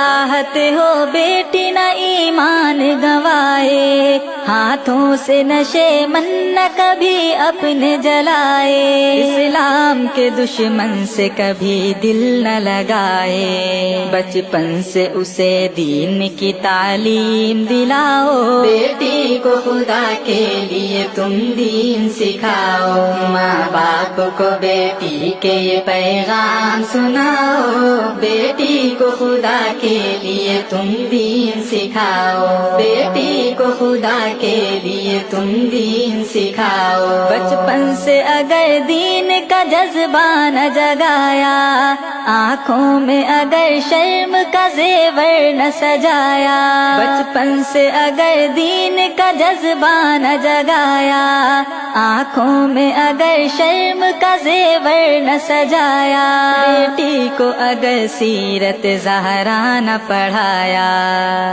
چاہتے ہو بیٹی نہ ایمان گنوائے، ہاتھوں سے نشے من نہ کبھی اپنے جلائے، اسلام کے دشمن سے کبھی دل نہ لگائے، بچپن سے اسے دین کی تعلیم دلاؤ، بیٹی کو خدا کے لیے تم دین سکھاؤ، ماں باپ کو بیٹی کے یہ پیغام سناؤ، بیٹی کو خدا کے لیے تم دین سکھاؤ، بیٹی کو خدا کے لیے تم دین سکھاؤ، بچپن سے اگر دین کا جذبہ نہ جگایا، آنکھوں میں اگر شرم کا زیور نہ سجایا، بچپن سے اگر دین کا جذبہ نہ جگایا، آنکھوں میں اگر شرم کا زیور نہ سجایا، بیٹی کو اگر سیرت زہرا نہ پڑھایا،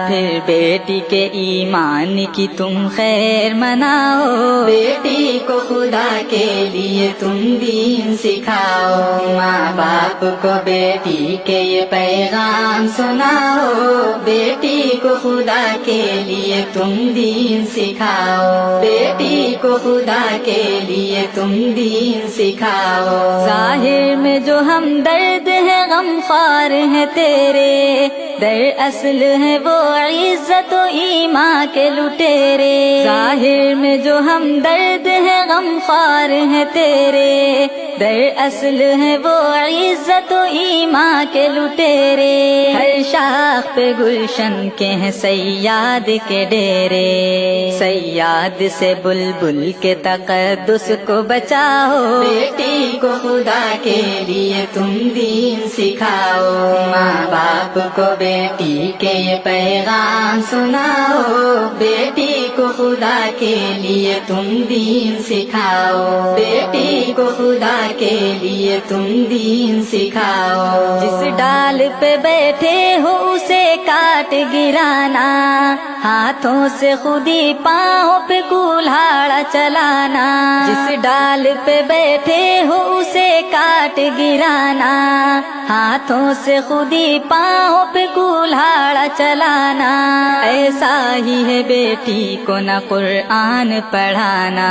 پھر بیٹی کے ایمان کی تم خیر مناؤ، بیٹی کو خدا کے لیے تم دین سکھاؤ، ماں باپ کو بیٹی کے یہ پیغام سناؤ، بیٹی کو خدا کے لیے تم دین سکھاؤ، بیٹی کو خدا کے لیے تم دین سکھاؤ، ظاہر میں جو ہم درد ہے غم خوار ہیں تیرے، در اصل ہے وہ عزت و ایمان کے لٹیرے، ظاہر میں جو ہم درد ہے غم خوار ہیں تیرے، در اصل ہے وہ عزت و ایمان کے لٹیرے، ہر شاخ پہ گلشن کے ہیں سیاد کے ڈیرے، سیاد سے بلبل کے تقدس کو بچاؤ، بیٹی کو خدا کے لیے تم دین سکھاؤ، ماں باپ کو بیٹی کے یہ پیغام سناؤ، بیٹی کو خدا کے لیے تم دین سکھاؤ، بیٹی کو خدا کے لیے تم دین سکھاؤ، جس ڈال پہ بیٹھے ہو اسے کاٹ گرانا، ہاتھوں سے خودی پاؤں پہ کولہاڑا چلانا، جس ڈال پہ بیٹھے ہو اسے کاٹ گرانا، ہاتھوں سے خودی پاؤں پہ کولہاڑا چلانا، ایسا ہی ہے بیٹی کو نہ قرآن پڑھانا،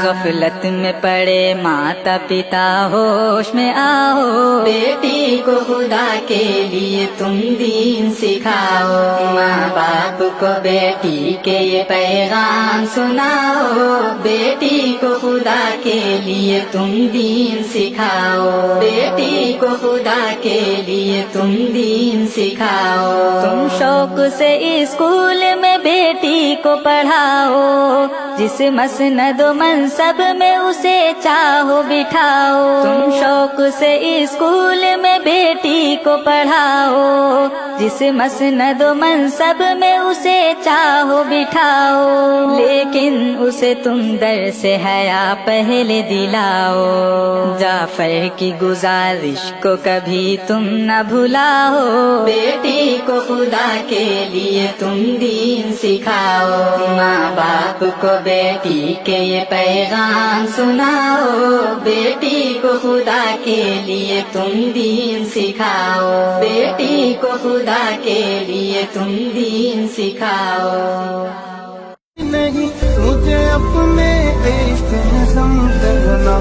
غفلت میں پڑے ماتا پتا ہوش میں آؤ، بیٹی کو خدا کے لیے تم دین سکھاؤ، ماں باپ کو بیٹی کے یہ پیغام سناؤ، بیٹی کو خدا کے لیے تم دین سکھاؤ، بیٹی کو خدا کے لیے تم دین سکھاؤ، تم شوق سے اسکول میں بیٹی کو پڑھاؤ، جس مسند و منصب میں اسے چاہو بٹھاؤ، تم شوق سے اسکول میں بیٹی کو پڑھاؤ، جس مسند و منصب میں اسے چاہو بٹھاؤ، لیکن اسے تم درس حیا پہلے دلاؤ، جعفر کی گزارش کو کبھی تم نہ بھلاؤ، بیٹی کو خدا کے لیے تم دین سکھاؤ، ماں باپ کو بیٹی کے یہ پیغام سناؤ، بیٹی کو خدا کے لیے تم دین سکھاؤ، بیٹی کو خدا کے لیے تم دین سکھاؤ، نہیں مجھے اپنے عشق میں سمجھنا